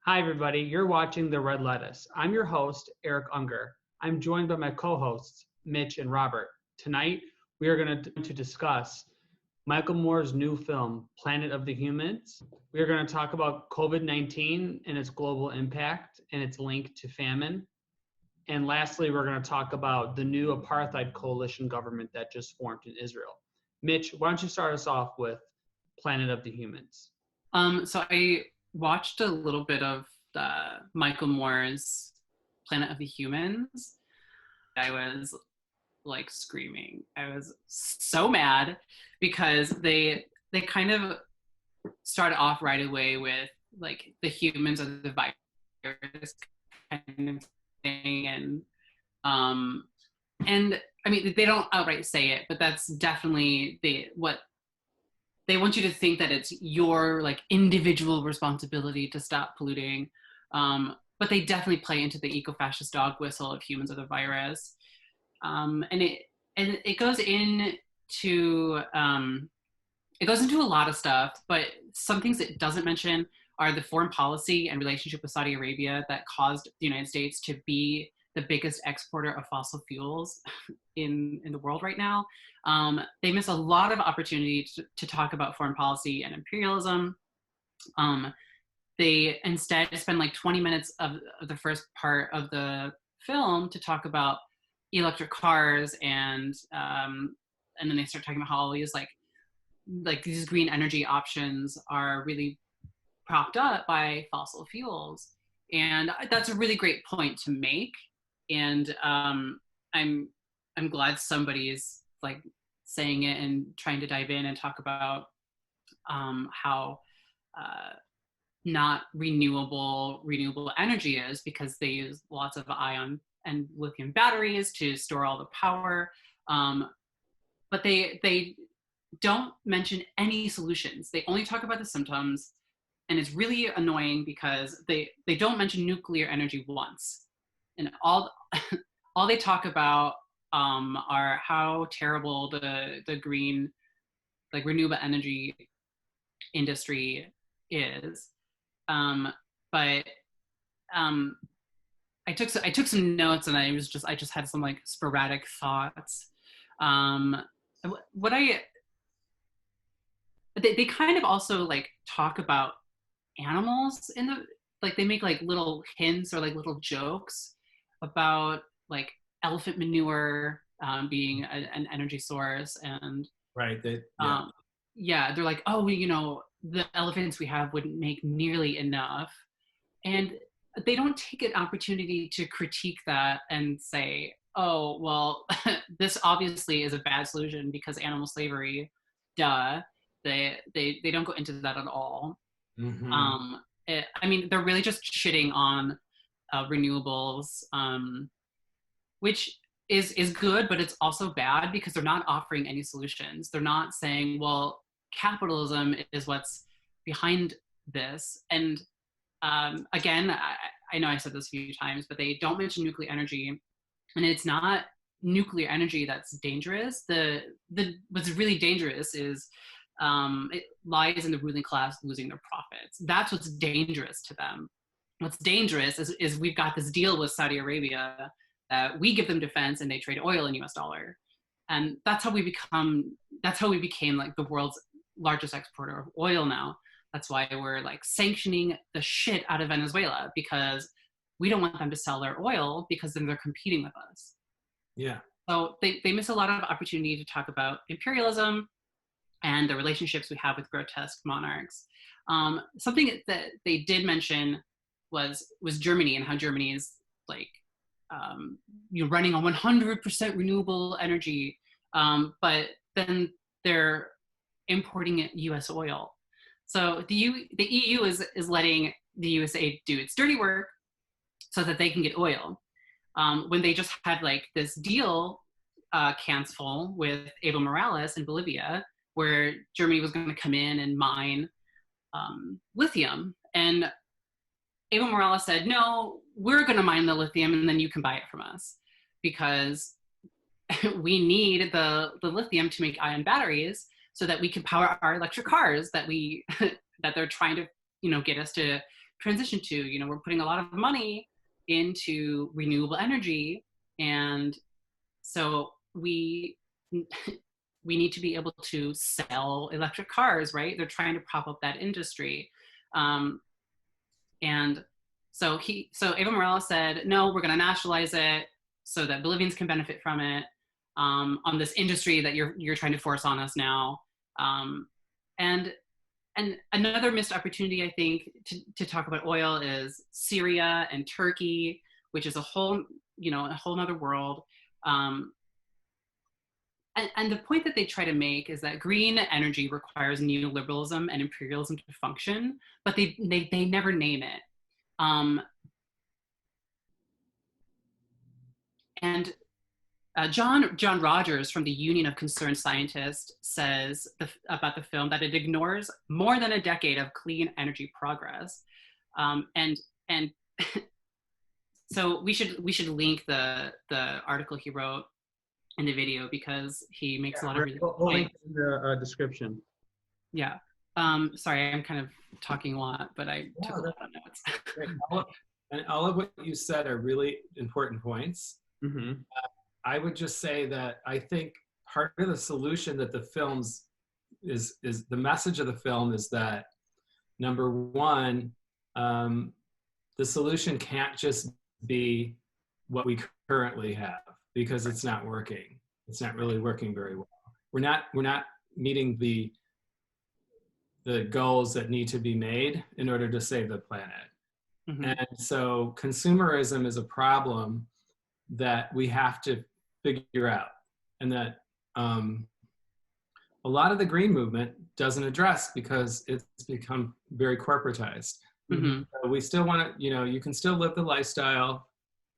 Hi, everybody. You're watching The Red Lettuce. I'm your host, Eric Unger. I'm joined by my co hosts, Mitch and Robert. Tonight, we are going to discuss Michael Moore's new film, Planet of the Humans. We are going to talk about COVID-19 and its global impact and its link to famine. And lastly, we're going to talk about the new Apartheid coalition government that just formed in Israel. Mitch, why don't you start us off with Planet of the Humans? So I watched a little bit of Michael Moore's Planet of the Humans. I was like screaming. I was so mad because they kind of started off right away with like the humans are the virus kind of thing, and I mean they don't outright say it, but that's definitely what they want you to think, that it's your like individual responsibility to stop polluting. But they definitely play into the eco-fascist dog whistle of humans are the virus. And it goes into a lot of stuff, but some things it doesn't mention are the foreign policy and relationship with Saudi Arabia that caused the United States to be the biggest exporter of fossil fuels in the world right now. They miss a lot of opportunity to talk about foreign policy and imperialism. They instead spend like 20 minutes of the first part of the film to talk about electric cars, and then they start talking about how all these like these green energy options are really propped up by fossil fuels. And that's a really great point to make. And I'm glad somebody's like saying it and trying to dive in and talk about how not renewable energy is, because they use lots of ion and lithium batteries to store all the power. But they don't mention any solutions. They only talk about the symptoms, and it's really annoying because they don't mention nuclear energy once, and all they talk about are how terrible the green, like renewable energy industry is. But I took some notes, and I just had some like sporadic thoughts. What they kind of also like talk about animals in the, like they make like little hints or like little jokes about like elephant manure being an energy source. And right. yeah, they're like, oh, the elephants we have wouldn't make nearly enough. And they don't take an opportunity to critique that and say, oh, well, this obviously is a bad solution because animal slavery, duh. They don't go into that at all. Mm-hmm. I mean, they're really just shitting on renewables, which is good, but it's also bad because they're not offering any solutions. They're not saying, well, capitalism is what's behind this. And again, I know I said this a few times, but they don't mention nuclear energy, and it's not nuclear energy that's dangerous. What's really dangerous is it lies in the ruling class losing their profits. That's what's dangerous to them. What's dangerous is we've got this deal with Saudi Arabia that we give them defense and they trade oil in US dollar. And that's how we became like the world's largest exporter of oil now. That's why we're like sanctioning the shit out of Venezuela, because we don't want them to sell their oil, because then they're competing with us. Yeah. So they miss a lot of opportunity to talk about imperialism and the relationships we have with grotesque monarchs. Something that they did mention was Germany, and how Germany is like running on 100% renewable energy, but then they're importing U.S. oil. So the EU is letting the USA do its dirty work so that they can get oil. When they just had like this deal cancel with Evo Morales in Bolivia, where Germany was going to come in and mine lithium. And Evo Morales said, no, we're going to mine the lithium and then you can buy it from us, because we need the lithium to make ion batteries so that we can power our electric cars that they're trying to, get us to transition to. You know, we're putting a lot of money into renewable energy, and so we we need to be able to sell electric cars, right? They're trying to prop up that industry. And so Evo Morales said, no, we're going to nationalize it so that Bolivians can benefit from it, on this industry that you're trying to force on us now. And another missed opportunity, I think, to talk about oil is Syria and Turkey, which is a whole nother world. And the point that they try to make is that green energy requires neoliberalism and imperialism to function, but they never name it. And John Rogers from the Union of Concerned Scientists says about the film that it ignores more than a decade of clean energy progress. And so we should link the article he wrote in the video, because he makes a lot of really we'll link in the description. Yeah. Sorry, I'm kind of talking a lot, but I took a lot of notes. And all of what you said are really important points. Mm-hmm. I would just say that I think part of the solution that the films is the message of the film is that, number one, the solution can't just be what we currently have, because it's not working. It's not really working very well. We're not meeting the goals that need to be made in order to save the planet. Mm-hmm. And so consumerism is a problem that we have to figure out, and that a lot of the green movement doesn't address, because it's become very corporatized. Mm-hmm. So we still want to, you can still live the lifestyle,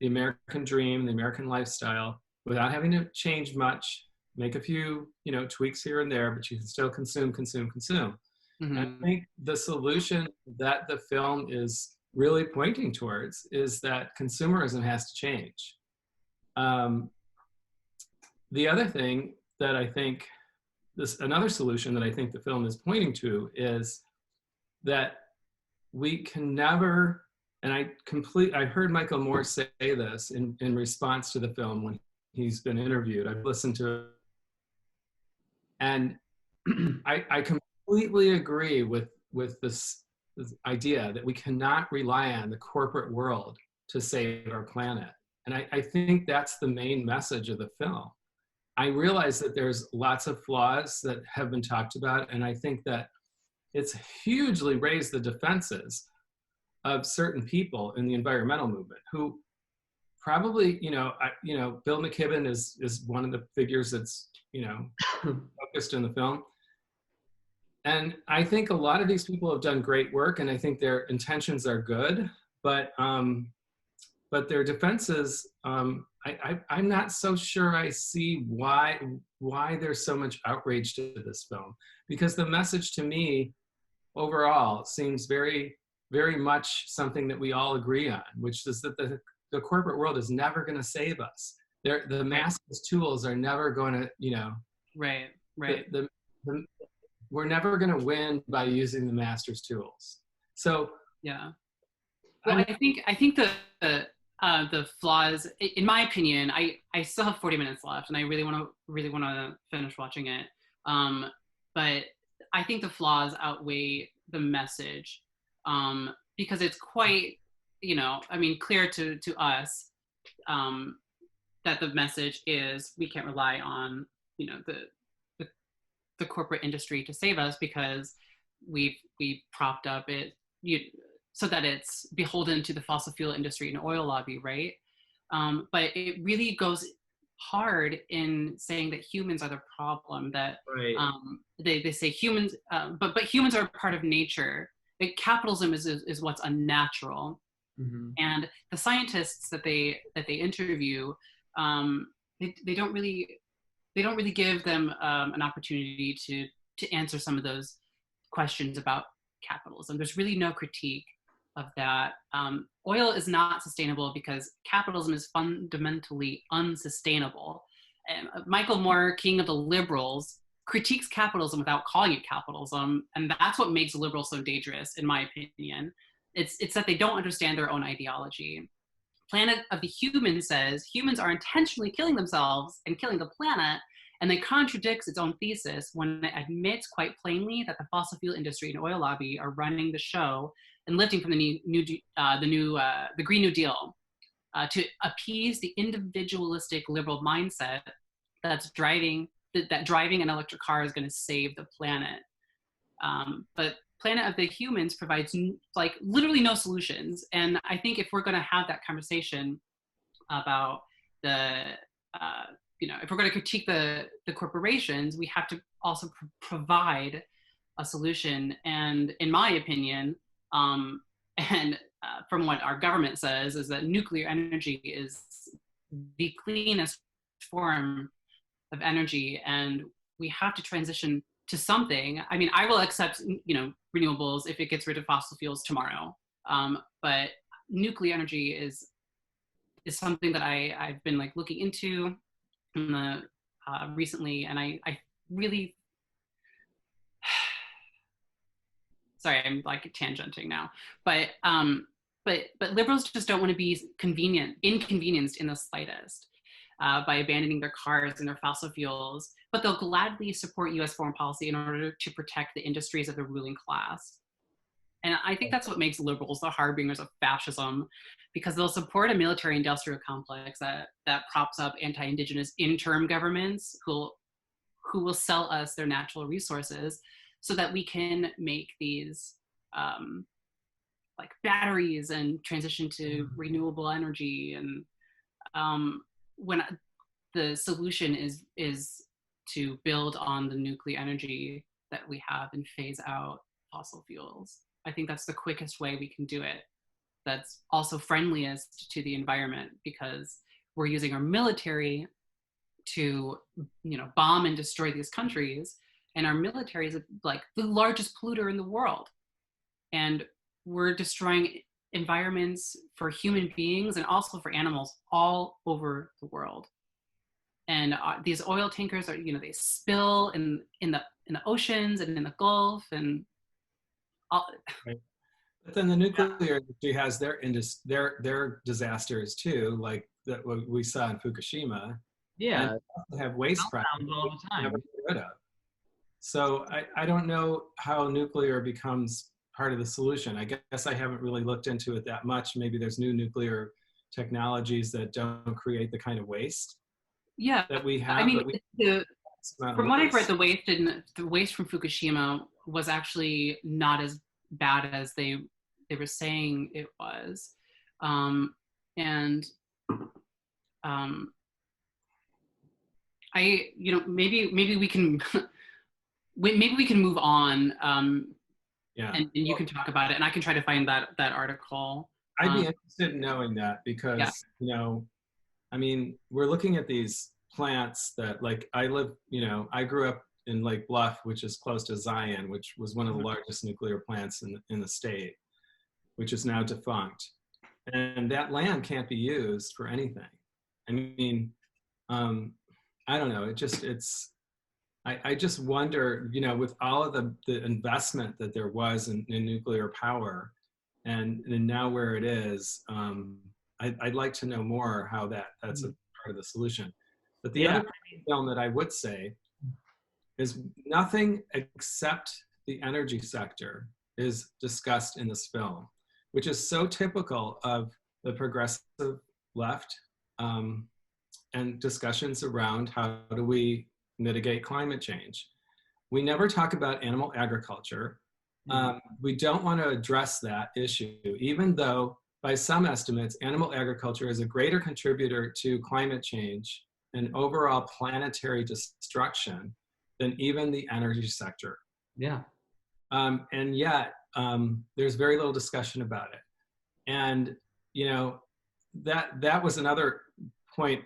the American dream, the American lifestyle, without having to change much, make a few, tweaks here and there, but you can still consume. Mm-hmm. And I think the solution that the film is really pointing towards is that consumerism has to change. The other thing that I think, another solution that I think the film is pointing to is that we can never, and I heard Michael Moore say this in response to the film when he's been interviewed. I've listened to it, and I completely agree with this idea that we cannot rely on the corporate world to save our planet. And I think that's the main message of the film. I realize that there's lots of flaws that have been talked about, and I think that it's hugely raised the defenses of certain people in the environmental movement who probably, Bill McKibben is one of the figures that's, focused in the film. And I think a lot of these people have done great work, and I think their intentions are good, but their defenses, I'm not so sure I see why there's so much outrage to this film, because the message to me overall seems very, very much something that we all agree on, which is that the corporate world is never going to save us. The master's tools are never going to, Right. We're never going to win by using the master's tools. So yeah. Well, I think the flaws, in my opinion, I still have 40 minutes left, and I really want to finish watching it. But I think the flaws outweigh the message, because it's quite, clear to us that the message is we can't rely on, the corporate industry to save us, because we've propped up it so that it's beholden to the fossil fuel industry and oil lobby, right? But it really goes hard in saying that humans are the problem, that they say humans, but humans are part of nature. Capitalism is what's unnatural. Mm-hmm. And the scientists that they interview, they don't really give them an opportunity to answer some of those questions about capitalism. There's really no critique of that. Oil is not sustainable because capitalism is fundamentally unsustainable. And Michael Moore, king of the liberals, critiques capitalism without calling it capitalism, and that's what makes liberals so dangerous, in my opinion. It's that they don't understand their own ideology. Planet of the Humans says humans are intentionally killing themselves and killing the planet, and then contradicts its own thesis when it admits quite plainly that the fossil fuel industry and oil lobby are running the show and lifting from the Green New Deal to appease the individualistic liberal mindset that's driving an electric car is going to save the planet. But Planet of the Humans provides like literally no solutions. And I think if we're going to have that conversation about if we're going to critique the corporations, we have to also provide a solution. And in my opinion, from what our government says, is that nuclear energy is the cleanest form of energy, and we have to transition to something. I mean, I will accept, renewables if it gets rid of fossil fuels tomorrow. But nuclear energy is something that I've been like looking into recently, and I really, sorry, I'm like tangenting now, but liberals just don't want to be inconvenienced in the slightest by abandoning their cars and their fossil fuels, but they'll gladly support US foreign policy in order to protect the industries of the ruling class. And I think that's what makes liberals the harbingers of fascism, because they'll support a military-industrial complex that props up anti-indigenous interim governments who will sell us their natural resources so that we can make these like batteries and transition to renewable energy. And when the solution is to build on the nuclear energy that we have and phase out fossil fuels. I think that's the quickest way we can do it. That's also friendliest to the environment, because we're using our military to, bomb and destroy these countries. And our military is like the largest polluter in the world. And we're destroying environments for human beings and also for animals all over the world. And these oil tankers are, they spill in the oceans and in the Gulf and all. Right. But then the nuclear industry has their disasters too, like that what we saw in Fukushima. Yeah, and they have waste products all the time. never get rid of. So I don't know how nuclear becomes part of the solution. I guess I haven't really looked into it that much. Maybe there's new nuclear technologies that don't create the kind of waste that we have. I mean, from what I've read, the waste from Fukushima was actually not as bad as they were saying it was. Maybe we can move on. And you can talk about it, and I can try to find that article. I'd be interested in knowing that, because I mean, we're looking at these plants that, like, I grew up in Lake Bluff, which is close to Zion, which was one of the largest nuclear plants in the state, which is now defunct. And that land can't be used for anything. I mean, I don't know. I just wonder, with all of the investment that there was in nuclear power, and now where it is, I'd like to know more how that's a part of the solution. But the other film that I would say is nothing except the energy sector is discussed in this film, which is so typical of the progressive left, and discussions around how do we mitigate climate change. We never talk about animal agriculture. We don't want to address that issue, even though by some estimates, animal agriculture is a greater contributor to climate change and overall planetary destruction than even the energy sector. Yeah. And yet, there's very little discussion about it. And, that was another point,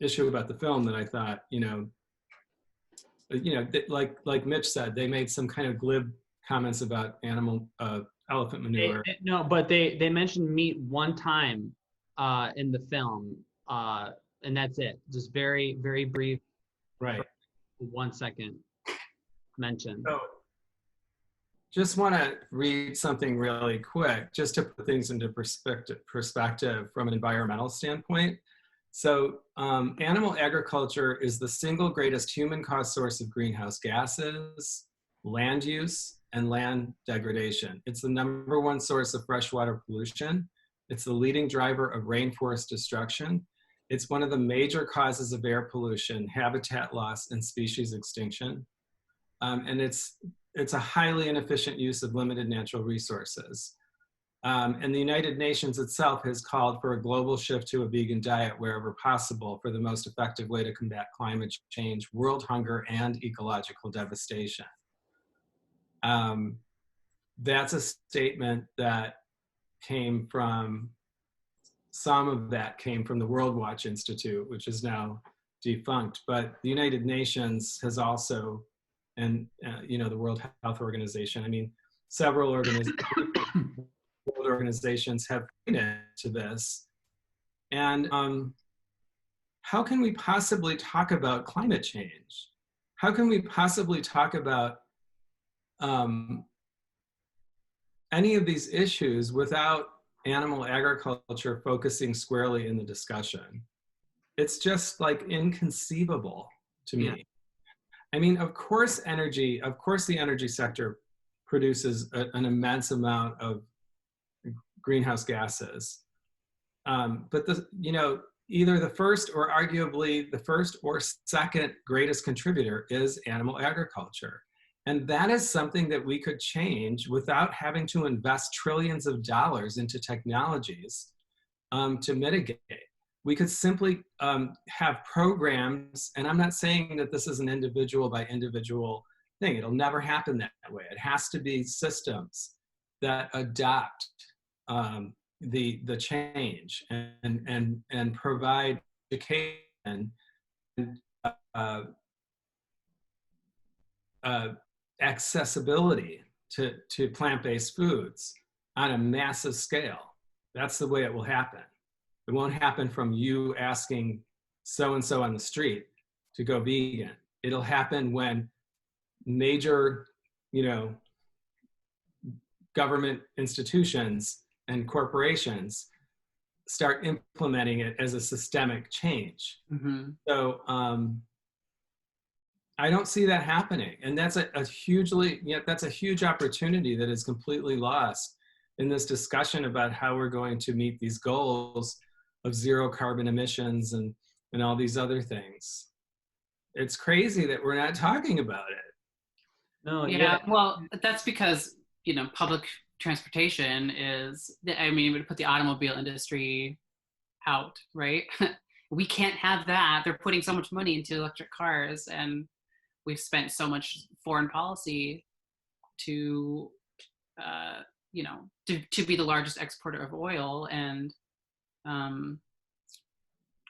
issue about the film that I thought, like Mitch said, they made some kind of glib comments about elephant manure. But they mentioned meat one time in the film, and that's it. Just very, very brief. Right. 1 second mention. just want to read something really quick, just to put things into perspective from an environmental standpoint. So animal agriculture is the single greatest human-caused source of greenhouse gases, land use, and land degradation. It's the #1 source of freshwater pollution. It's the leading driver of rainforest destruction. It's one of the major causes of air pollution, habitat loss, and species extinction. And it's a highly inefficient use of limited natural resources. And the United Nations itself has called for a global shift to a vegan diet wherever possible for the most effective way to combat climate change, world hunger, and ecological devastation. That's a statement that came from, some of that came from the World Watch Institute, which is now defunct, but the United Nations has also, and the World Health Organization, I mean, several world organizations have pointed to this. And how can we possibly talk about climate change? How can we possibly talk about any of these issues without animal agriculture focusing squarely in the discussion? It's just like inconceivable to me. Yeah. I mean, of course the energy sector produces an immense amount of greenhouse gases. But either the first or arguably the first or second greatest contributor is animal agriculture. And that is something that we could change without having to invest trillions of dollars into technologies to mitigate. We could simply have programs, and I'm not saying that this is an individual by individual thing. It'll never happen that way. It has to be systems that adopt the change and provide education and accessibility to plant-based foods on a massive scale. That's the way it will happen. It won't happen from you asking so-and-so on the street to go vegan. It'll happen when major, government institutions and corporations start implementing it as a systemic change. Mm-hmm. So I don't see that happening. And that's that's a huge opportunity that is completely lost in this discussion about how we're going to meet these goals of zero carbon emissions and all these other things. It's crazy that we're not talking about it. No, yeah. Well, that's because, public transportation is, it would put the automobile industry out, right? We can't have that. They're putting so much money into electric cars, and we've spent so much foreign policy to be the largest exporter of oil. And I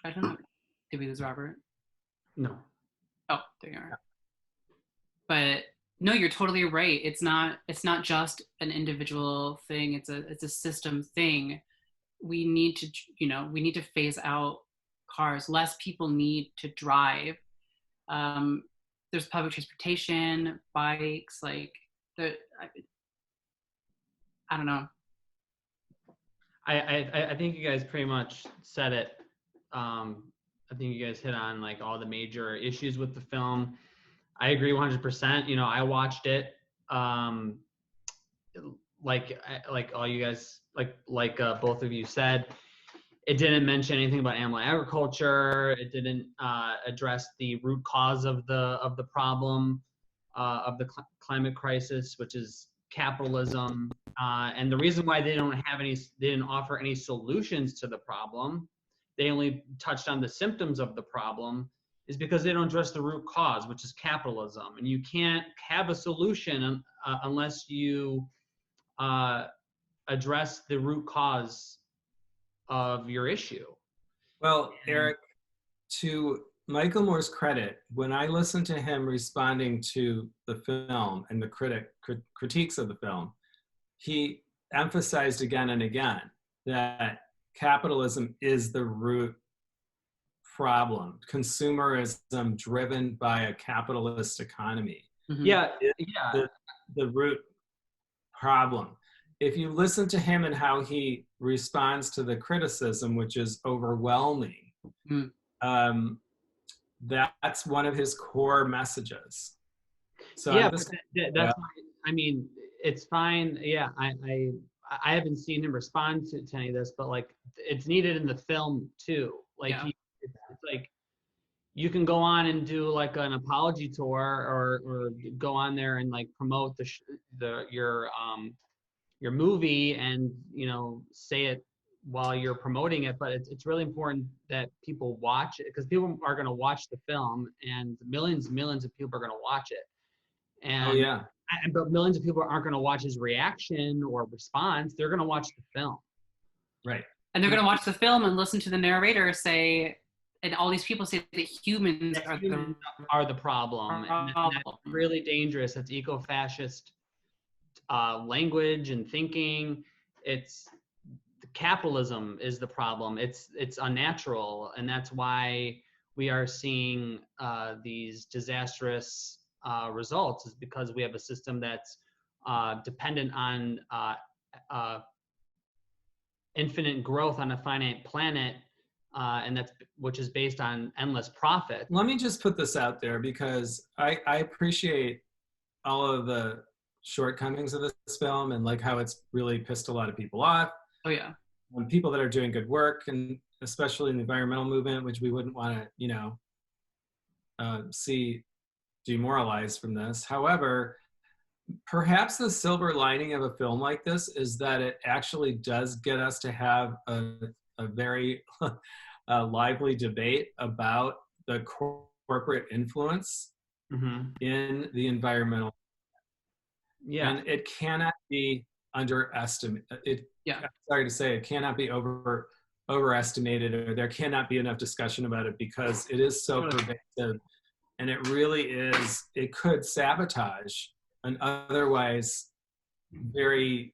don't know. Did we lose Robert? No. Oh, there you are. Yeah. But no, you're totally right. It's not just an individual thing. It's a system thing. We need to phase out cars. Less people need to drive. There's public transportation, bikes, I don't know. I think you guys pretty much said it. I think you guys hit on all the major issues with the film. I agree 100%. I watched it like all you guys, both of you said. It didn't mention anything about animal agriculture. It didn't address the root cause of the problem of the climate crisis, which is capitalism. And the reason why they didn't offer any solutions to the problem, they only touched on the symptoms of the problem, is because they don't address the root cause, which is capitalism. And you can't have a solution unless you address the root cause of your issue. Well, Eric, to Michael Moore's credit, when I listened to him responding to the film and the critiques of the film, he emphasized again and again that capitalism is the root problem. Consumerism driven by a capitalist economy. Mm-hmm. Yeah, the root problem. If you listen to him and how he responds to the criticism, which is overwhelming, that's one of his core messages. So yeah, I'm just, that's why, I mean, it's fine. Yeah, I haven't seen him respond to any of this, but like it's needed in the film too. Like it's like you can go on and do like an apology tour, or go on there and like promote your movie, and say it while you're promoting it. But it's really important that people watch it, because people are going to watch the film, and millions of people are going to watch it. oh yeah, But millions of people aren't going to watch his reaction or response. They're going to watch the film. right. And they're going to watch the film and listen to the narrator say, and all these people say that humans are the problem. And that's really dangerous. It's eco-fascist language and thinking. It's capitalism is the problem. It's unnatural, and that's why we are seeing these disastrous results, is because we have a system that's dependent on infinite growth on a finite planet, and which is based on endless profit. Let me just put this out there, because I appreciate all of the shortcomings of this film, and like how it's really pissed a lot of people off. Oh yeah. People that are doing good work, and especially in the environmental movement, which we wouldn't want to, see demoralized from this. However, perhaps the silver lining of a film like this is that it actually does get us to have a very lively debate about the corporate influence in the environmental. Yeah. And it cannot be underestimated. I'm sorry to say, it cannot be overestimated, or there cannot be enough discussion about it, because it is so pervasive, and it really is. It could sabotage an otherwise very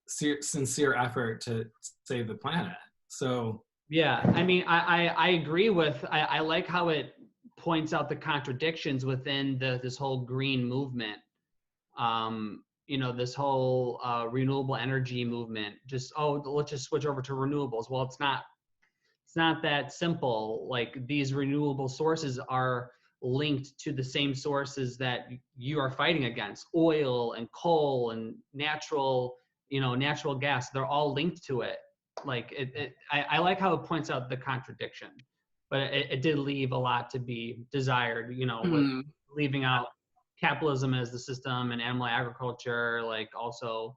sincere effort to save the planet. So yeah, I mean, I agree with. I like how it points out the contradictions within this whole green movement. This whole renewable energy movement. Let's just switch over to renewables. Well, it's not that simple. Like, these renewable sources are linked to the same sources that you are fighting against: oil and coal and natural gas. They're all linked to it. Like I like how it points out the contradiction, but it did leave a lot to be desired, with leaving out capitalism as the system, and animal agriculture, like also.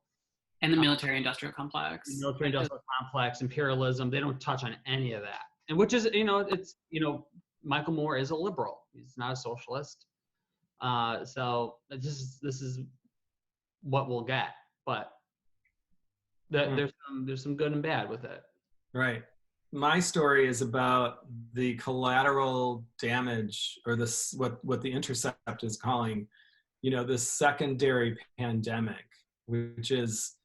And the military-industrial complex. Military-industrial complex, imperialism. They don't touch on any of that. And which is, it's, Michael Moore is a liberal. He's not a socialist. So this is what we'll get. But there's some good and bad with it. Right. My story is about the collateral damage, or this what The Intercept is calling, the secondary pandemic, which is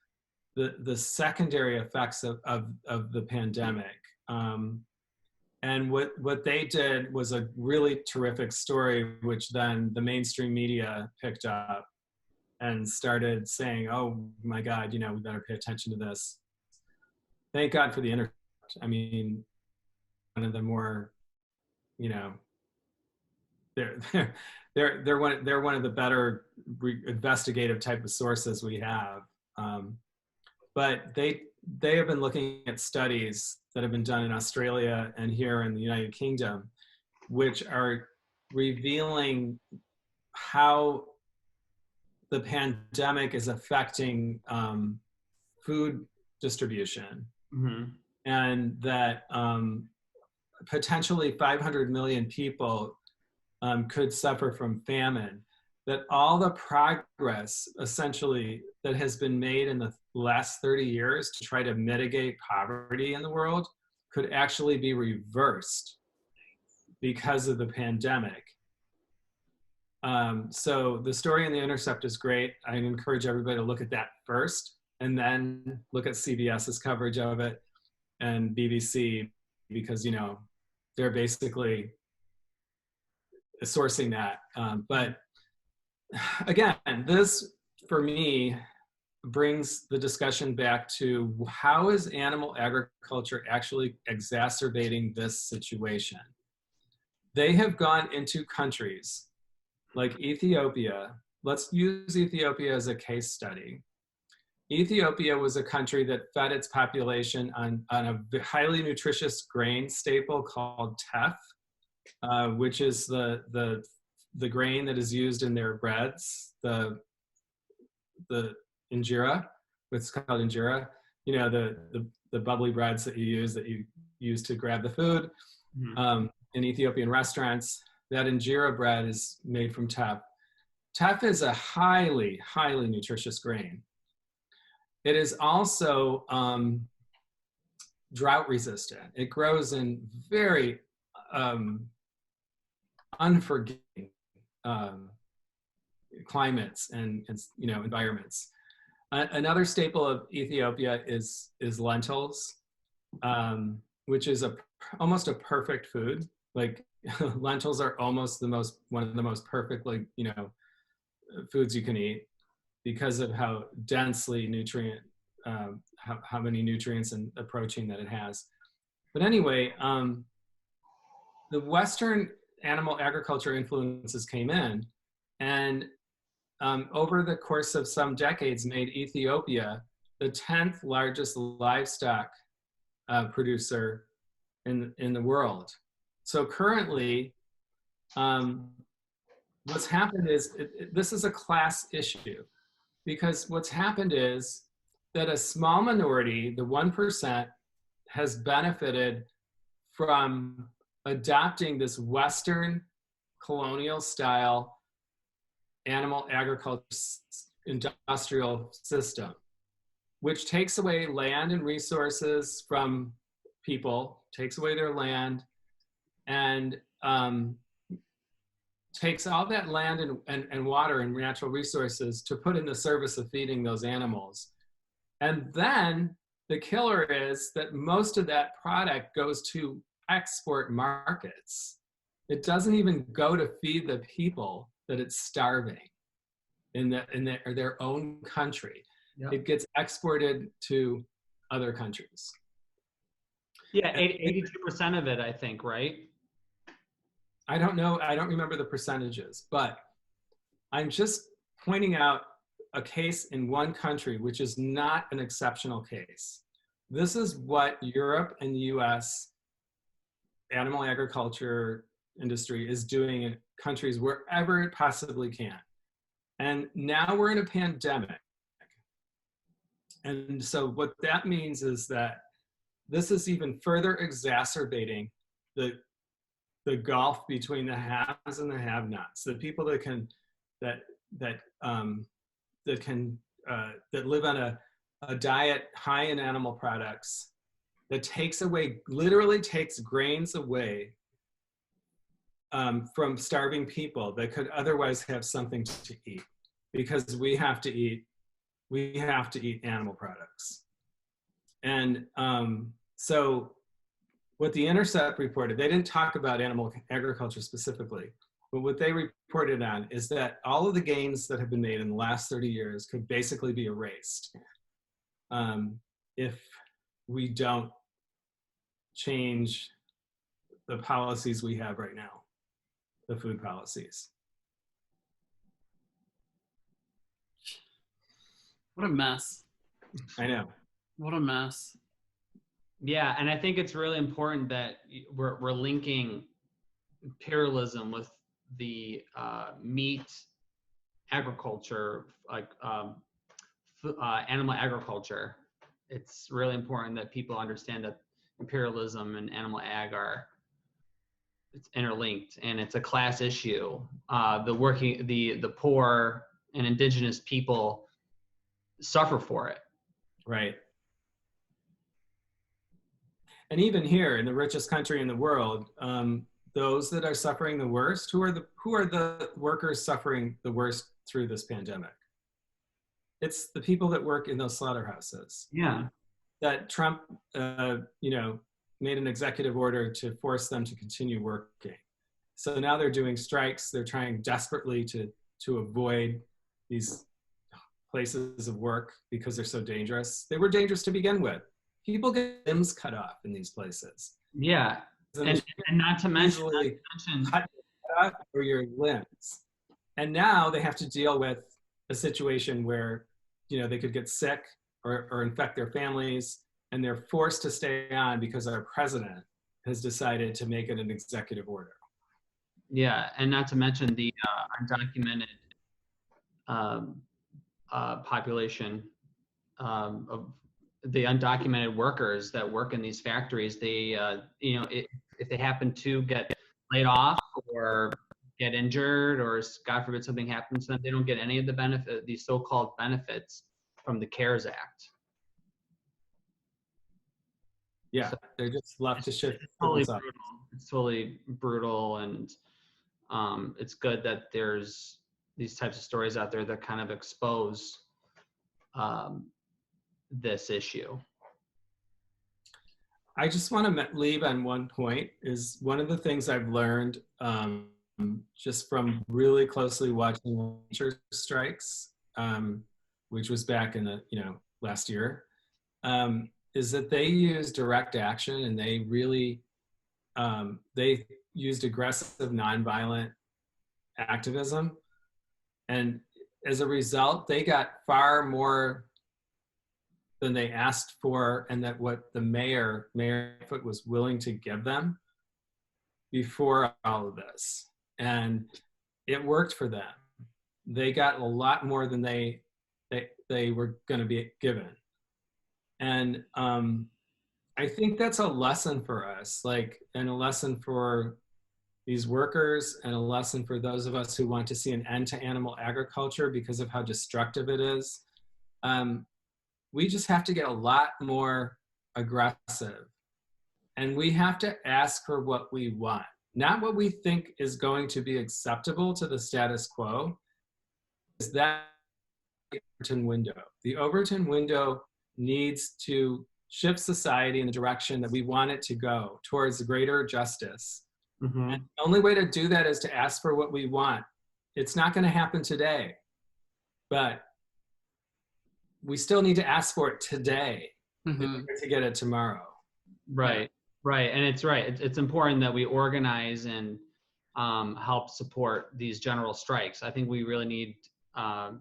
the secondary effects of the pandemic. And what they did was a really terrific story, which then the mainstream media picked up and started saying, oh my God, we better pay attention to this. Thank God for the Intercept. I mean, one of the more, they're one of the better investigative type of sources we have. But they have been looking at studies that have been done in Australia and here in the United Kingdom, which are revealing how the pandemic is affecting food distribution, and that potentially 500 million people could suffer from famine. That all the progress essentially that has been made in the last 30 years to try to mitigate poverty in the world could actually be reversed because of the pandemic. So the story in The Intercept is great. I encourage everybody to look at that first, and then look at CBS's coverage of it and BBC, because, they're basically sourcing that. But again, this, for me, brings the discussion back to how is animal agriculture actually exacerbating this situation? They have gone into countries like Ethiopia. Let's use Ethiopia as a case study. Ethiopia was a country that fed its population on a highly nutritious grain staple called teff, which is the grain that is used in their breads, the injera, what's called injera, you know, the bubbly breads that you use to grab the food. Mhm. In Ethiopian restaurants, that injera bread is made from teff. Teff is a highly, highly nutritious grain. It is also drought resistant. It grows in very unforgiving climates and you know, environments. Another staple of Ethiopia is lentils, which is almost a perfect food. Like lentils are almost one of the most perfect, like, you know, foods you can eat because of how densely how many nutrients and protein that it has. But anyway, the Western animal agriculture influences came in, and over the course of some decades made Ethiopia the 10th largest livestock producer in the world. So currently, what's happened is, this is a class issue, because what's happened is that a small minority, the 1%, has benefited from adopting this Western colonial style animal agriculture industrial system, which takes away land and resources from people, takes away their land, and takes all that land and water and natural resources to put in the service of feeding those animals. And then the killer is that most of that product goes to export markets. It doesn't even go to feed the people that it's starving in their own country. Yep. It gets exported to other countries. Yeah, 82% of it, I think, right? I don't know. I don't remember the percentages, but I'm just pointing out a case in one country, which is not an exceptional case. This is what Europe and the US animal agriculture industry is doing in countries wherever it possibly can. And now we're in a pandemic. And so what that means is that this is even further exacerbating the gulf between the haves and the have-nots. The people that can that live on a diet high in animal products, that literally takes grains away from starving people that could otherwise have something to eat, because we have to eat animal products. And so what The Intercept reported, they didn't talk about animal agriculture specifically, but what they reported on is that all of the gains that have been made in the last 30 years could basically be erased if we don't change the policies we have right now, the food policies. What a mess. I know. What a mess. Yeah, and I think it's really important that we're linking imperialism with the meat agriculture, like animal agriculture. It's really important that people understand that imperialism and animal ag it's interlinked, and it's a class issue. The poor and indigenous people suffer for it. Right. And even here in the richest country in the world, those that are suffering the worst, who are the workers suffering the worst through this pandemic? It's the people that work in those slaughterhouses. Yeah. That Trump, made an executive order to force them to continue working. So now they're doing strikes. They're trying desperately to avoid these places of work because they're so dangerous. They were dangerous to begin with. People get limbs cut off in these places. Yeah, and not to mention, cut off or your limbs. And now they have to deal with a situation where, you know, they could get sick or infect their families, and they're forced to stay on because our president has decided to make it an executive order. Yeah, and not to mention the undocumented population of the undocumented workers that work in these factories. They, you know, if they happen to get laid off or get injured, or God forbid something happens to them, they don't get any of the benefit, these so-called benefits from the CARES Act. Yeah, so they're just left to shift. It's totally brutal, and it's good that there's these types of stories out there that kind of expose this issue. I just want to leave on one point. Is one of the things I've learned just from really closely watching teacher strikes, which was back in the, you know, last year, is that they use direct action, and they really they used aggressive nonviolent activism, and as a result they got far more than they asked for, and that what the Mayor Foote was willing to give them before all of this. And it worked for them. They got a lot more than they were going to be given. And I think that's a lesson for us, like, and a lesson for these workers, and a lesson for those of us who want to see an end to animal agriculture because of how destructive it is. We just have to get a lot more aggressive, and we have to ask for what we want, not what we think is going to be acceptable to the status quo. Is that the Overton window? The Overton window needs to shift society in the direction that we want it to go, towards greater justice. Mm-hmm. And the only way to do that is to ask for what we want. It's not going to happen today, but we still need to ask for it today to get it tomorrow. Right, right. And it's right. It's important that we organize and help support these general strikes. I think we really need to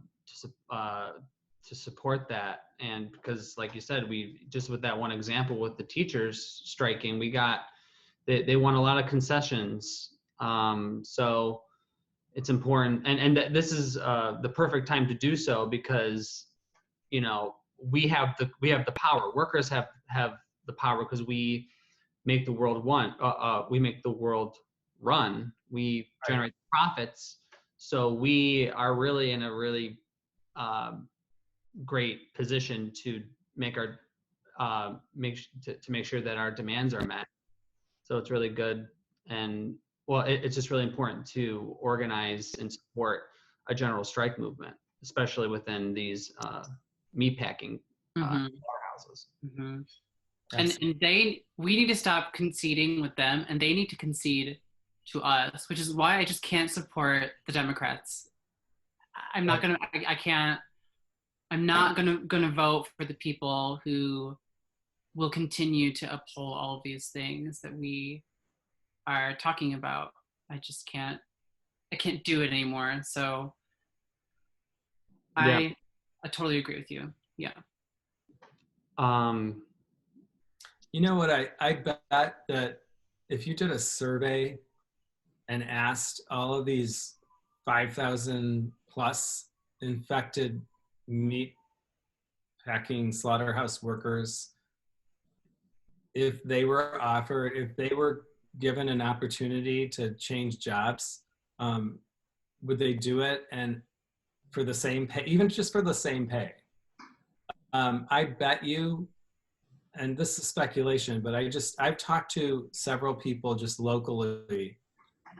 support that. And because, like you said, we just, with that one example with the teachers striking, we got, they won a lot of concessions. So it's important. And this is the perfect time to do so, because, you know, we have the power. Workers have the power, because we make the world we make the world run. We generate profits. So we are really in a really great position to make our to make sure that our demands are met. So it's really good, and well, it's just really important to organize and support a general strike movement, especially within these meatpacking powerhouses. Mm-hmm. And we need to stop conceding with them, and they need to concede to us, which is why I just can't support the Democrats. I'm not gonna vote for the people who will continue to uphold all of these things that we are talking about. I can't do it anymore. So I totally agree with you. Yeah. You know what, I bet that if you did a survey and asked all of these 5,000 plus infected meat packing slaughterhouse workers, if they were given an opportunity to change jobs, would they do it? And for the same pay, even just for the same pay? I bet you, and this is speculation, but I've talked to several people just locally,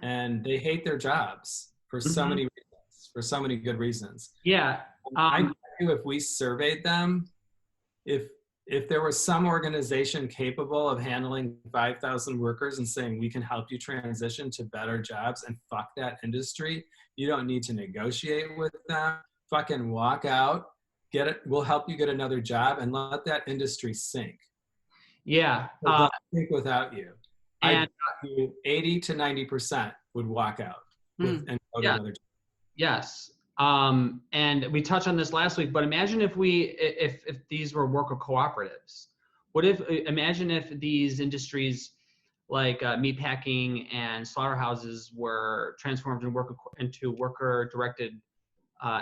and they hate their jobs for so many reasons, for so many good reasons. Yeah. I bet you if we surveyed them, if there was some organization capable of handling 5,000 workers and saying, we can help you transition to better jobs and fuck that industry, you don't need to negotiate with them, fucking walk out get it. We'll help you get another job and let that industry sink. Yeah. They'll sink without you. I And bet you 80 to 90% would walk out and go to yeah. another job. Yes. And we touched on this last week, but imagine if these were worker cooperatives. Imagine if these industries like meatpacking and slaughterhouses were transformed into worker-directed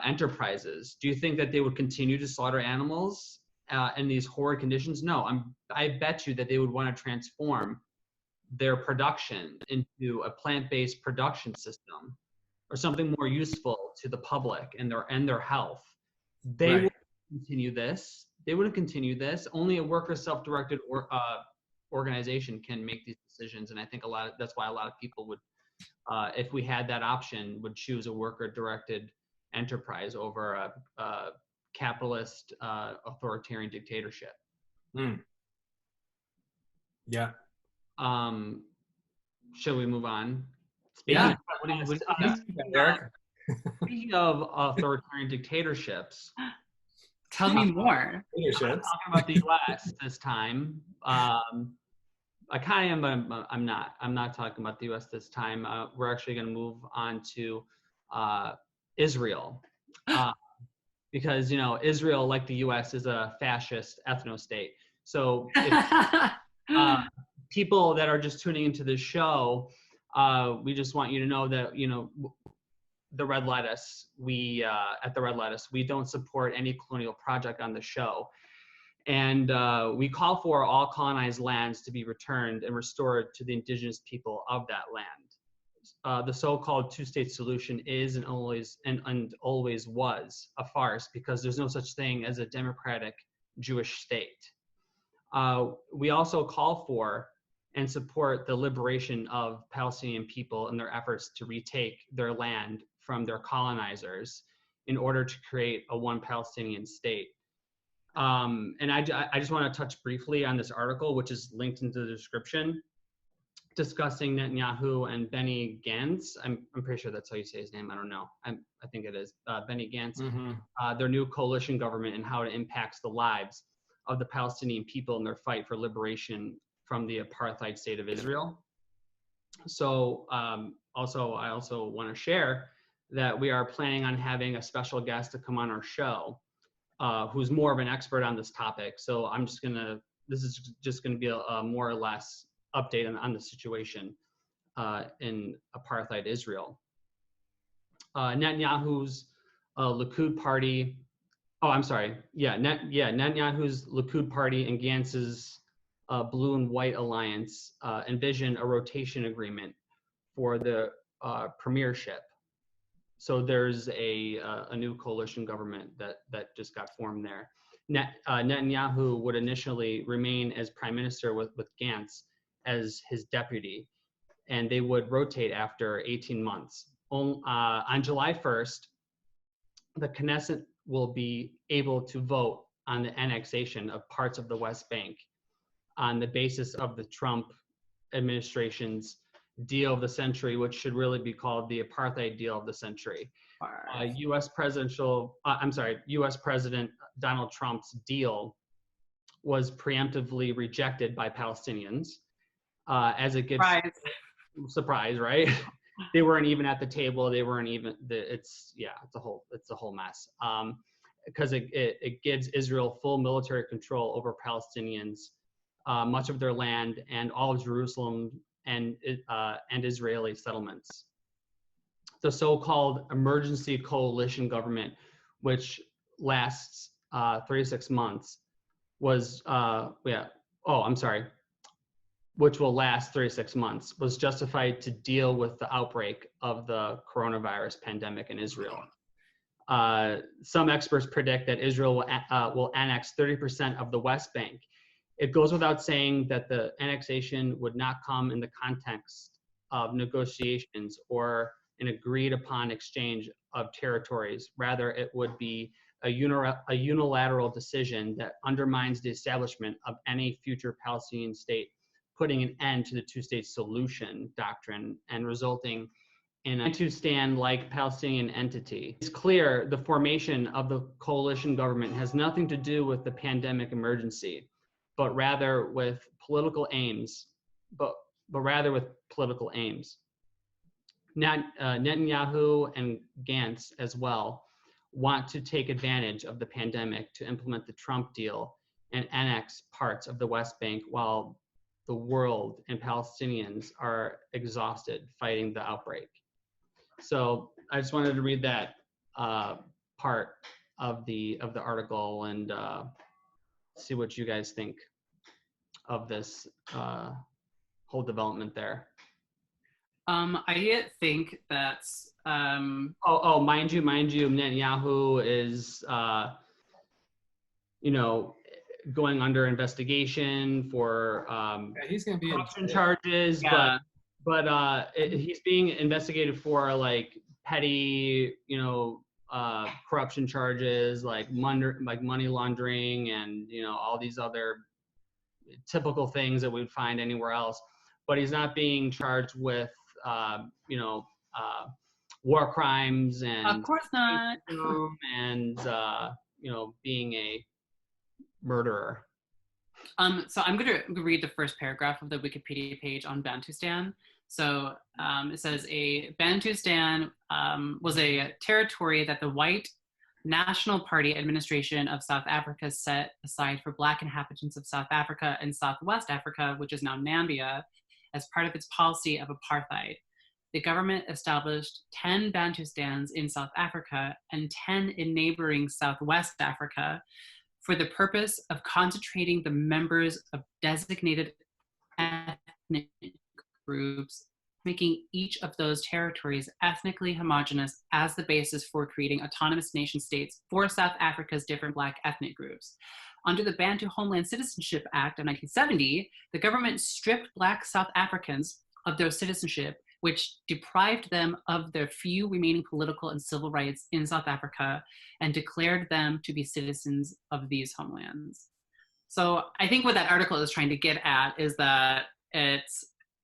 enterprises. Do you think that they would continue to slaughter animals in these horrid conditions? No, I bet you that they would want to transform their production into a plant-based production system or something more useful to the public and their health. They Right. would continue this. They wouldn't continue this. Only a worker self-directed organization can make these decisions, and I think that's why a lot of people would, if we had that option, would choose a worker-directed enterprise over a capitalist authoritarian dictatorship. Yeah. Shall we move on? Yeah. Speaking of authoritarian dictatorships, Tell me more. I'm talking about the U.S. this time. I kind of am, but I'm not. I'm not talking about the U.S. this time. We're actually going to move on to Israel, because Israel, like the U.S., is a fascist ethno-state. So if, people that are just tuning into this show, we just want you to know that the Red Lettuce, at the Red Lettuce, we don't support any colonial project on the show. And we call for all colonized lands to be returned and restored to the indigenous people of that land. The so-called two-state solution is and always was a farce, because there's no such thing as a democratic Jewish state. We also call for and support the liberation of Palestinian people in their efforts to retake their land from their colonizers in order to create a one Palestinian state. And I just want to touch briefly on this article, which is linked into the description, discussing Netanyahu and Benny Gantz. I'm pretty sure that's how you say his name. I don't know. I think it is Benny Gantz. Their new coalition government and how it impacts the lives of the Palestinian people in their fight for liberation from the apartheid state of Israel. So I also want to share that we are planning on having a special guest to come on our show, who's more of an expert on this topic. So this is just gonna be a more or less update on the situation in apartheid Israel. Netanyahu's Likud party. Oh, I'm sorry. Yeah, Netanyahu's Likud party and Gantz's Blue and White Alliance envision a rotation agreement for the premiership. So there's a new coalition government that just got formed there. Netanyahu would initially remain as prime minister with Gantz as his deputy, and they would rotate after 18 months. On July 1st, the Knesset will be able to vote on the annexation of parts of the West Bank on the basis of the Trump administration's deal of the century, which should really be called the apartheid deal of the century. U.S. President Donald Trump's deal was preemptively rejected by Palestinians, as it gets surprise, right? They weren't even at the table. They weren't even. It's a whole mess. Because it gives Israel full military control over Palestinians, much of their land, and all of Jerusalem and Israeli settlements. The so-called emergency coalition government, which lasts 36 months, which will last 36 months, was justified to deal with the outbreak of the coronavirus pandemic in Israel. Some experts predict that Israel will annex 30% of the West Bank. It goes without saying that the annexation would not come in the context of negotiations or an agreed upon exchange of territories. Rather, it would be a unilateral decision that undermines the establishment of any future Palestinian state, putting an end to the two-state solution doctrine and resulting in a Bantustan-like Palestinian entity. It's clear the formation of the coalition government has nothing to do with the pandemic emergency, but rather with political aims. Netanyahu and Gantz as well want to take advantage of the pandemic to implement the Trump deal and annex parts of the West Bank while the world and Palestinians are exhausted fighting the outbreak. So I just wanted to read that part of the article and see what you guys think of this whole development there. I think that's mind you, Netanyahu is going under investigation for he's going to be corruption charges, yeah. but he's being investigated for like petty, corruption charges, like money laundering, and all these other typical things that we'd find anywhere else. But he's not being charged with, war crimes and of course not, and being a murderer. So I'm going to read the first paragraph of the Wikipedia page on Bantustan. So it says a Bantustan was a territory that the white National Party administration of South Africa set aside for Black inhabitants of South Africa and Southwest Africa, which is now Namibia, as part of its policy of apartheid. The government established 10 Bantustans in South Africa and 10 in neighboring Southwest Africa for the purpose of concentrating the members of designated ethnic groups, making each of those territories ethnically homogenous as the basis for creating autonomous nation states for South Africa's different Black ethnic groups. Under the Bantu Homeland Citizenship Act of 1970, the government stripped Black South Africans of their citizenship, which deprived them of their few remaining political and civil rights in South Africa and declared them to be citizens of these homelands. So I think what that article is trying to get at is that it's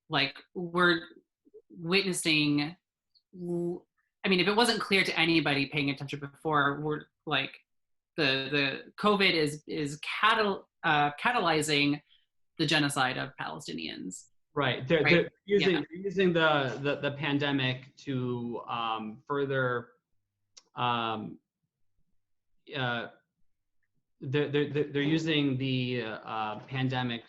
like we're witnessing, I mean, if it wasn't clear to anybody paying attention before, we're like, the COVID is catalyzing the genocide of Palestinians. Right. They're using the pandemic to further. They're using the pandemic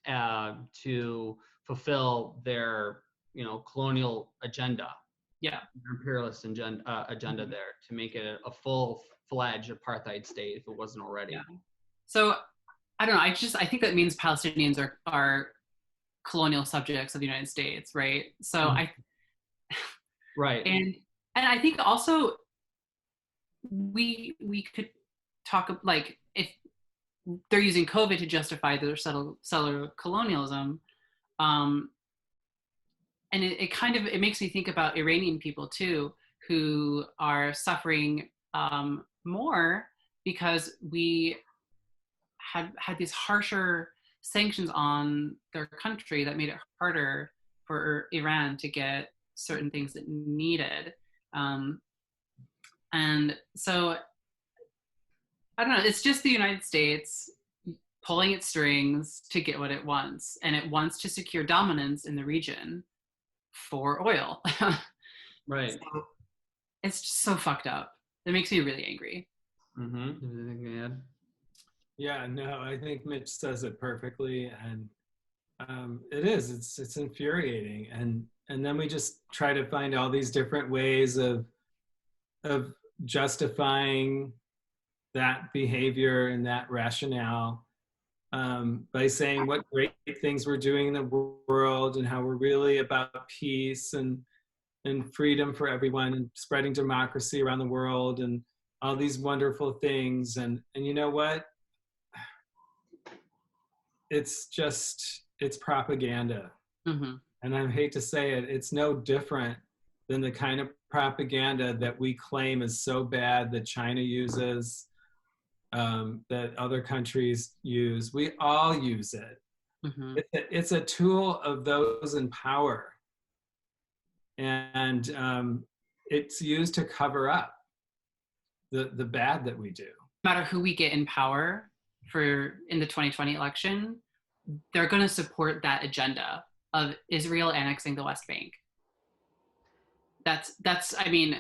to fulfill their colonial agenda. Yeah. Their imperialist agenda there to make it a full-fledged apartheid state if it wasn't already. Yeah. So I don't know. I think that means Palestinians are colonial subjects of the United States, right? So right. And I think also we could talk like if they're using COVID to justify their settler colonialism, and it makes me think about Iranian people too, who are suffering more because we had these harsher sanctions on their country that made it harder for Iran to get certain things it needed. And so, I don't know, it's just the United States pulling its strings to get what it wants. And it wants to secure dominance in the region for oil. Right. So it's just so fucked up. It makes me really angry. Mm-hmm. Yeah, no, I think Mitch says it perfectly, and it is. It's infuriating, and then we just try to find all these different ways of justifying that behavior and that rationale by saying what great things we're doing in the world and how we're really about peace and freedom for everyone and spreading democracy around the world and all these wonderful things. And you know what? It's propaganda. Mm-hmm. And I hate to say it, it's no different than the kind of propaganda that we claim is so bad that China uses, that other countries use. We all use it. Mm-hmm. It's a tool of those in power. and it's used to cover up the bad that we do. No matter who we get in power in the 2020 election, they're going to support that agenda of Israel annexing the West Bank. That's I mean,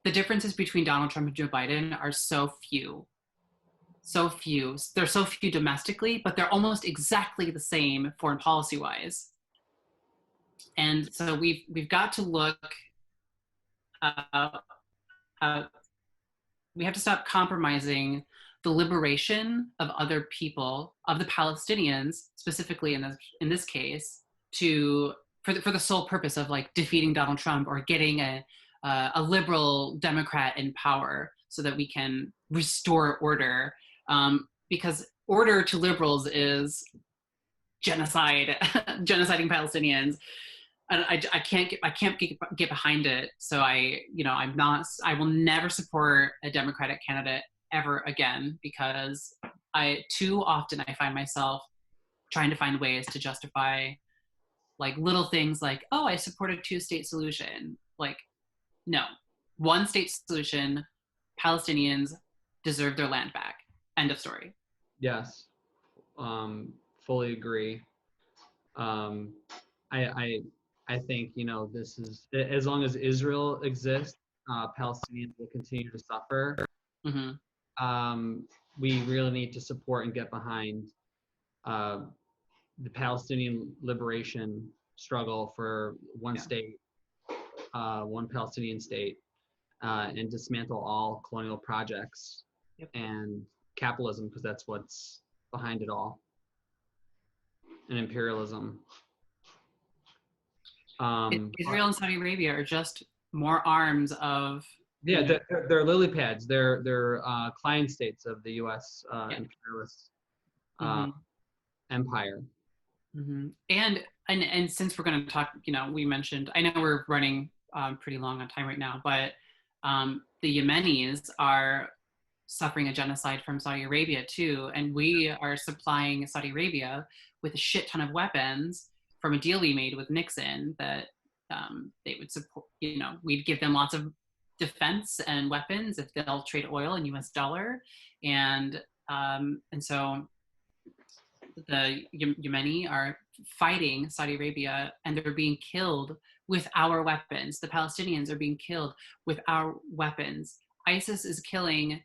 the differences between Donald Trump and Joe Biden are so few. They're so few domestically, but they're almost exactly the same foreign policy wise. And so we've got to look. We have to stop compromising the liberation of other people, of the Palestinians specifically in this case, for the sole purpose of like defeating Donald Trump or getting a liberal Democrat in power so that we can restore order. Because order to liberals is genocide, genociding Palestinians. And I can't get behind it. So I will never support a Democratic candidate ever again, because too often I find myself trying to find ways to justify like little things like, oh, I support a 2-state solution. Like, no, 1-state solution, Palestinians deserve their land back. End of story. Yes, fully agree. I think, this is, as long as Israel exists, Palestinians will continue to suffer. Mm-hmm. We really need to support and get behind the Palestinian liberation struggle for one state, one Palestinian state, and dismantle all colonial projects and capitalism, because that's what's behind it all, and imperialism. Israel and Saudi Arabia are just more arms of. Yeah, they're lily pads. They're client states of the U.S. Imperialist empire. Mm-hmm. And since we're going to talk, we mentioned. I know we're running pretty long on time right now, but the Yemenis are suffering a genocide from Saudi Arabia too, and we are supplying Saudi Arabia with a shit ton of weapons from a deal we made with Nixon that they would support. We'd give them lots of defense and weapons if they'll trade oil in U.S. dollar, and so the Yemeni are fighting Saudi Arabia, and they're being killed with our weapons. The Palestinians are being killed with our weapons. ISIS is killing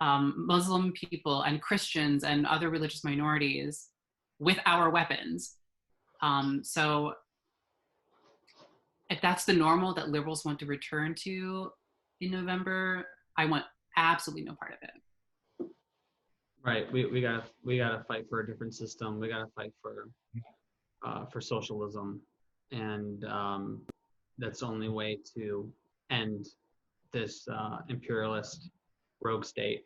Muslim people and Christians and other religious minorities with our weapons. So if that's the normal that liberals want to return to in November, I want absolutely no part of it. Right. We gotta fight for a different system. We gotta fight for socialism, and that's the only way to end this imperialist rogue state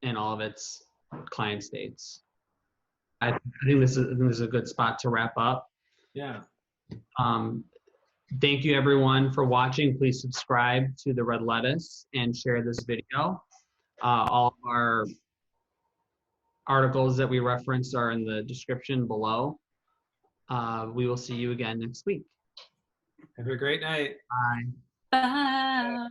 and all of its client states. I think this is a good spot to wrap up. Yeah. Thank you everyone for watching. Please subscribe to the Red Lettuce and share this video. All of our articles that we referenced are in the description below. We will see you again next week. Have a great night. Bye. Bye.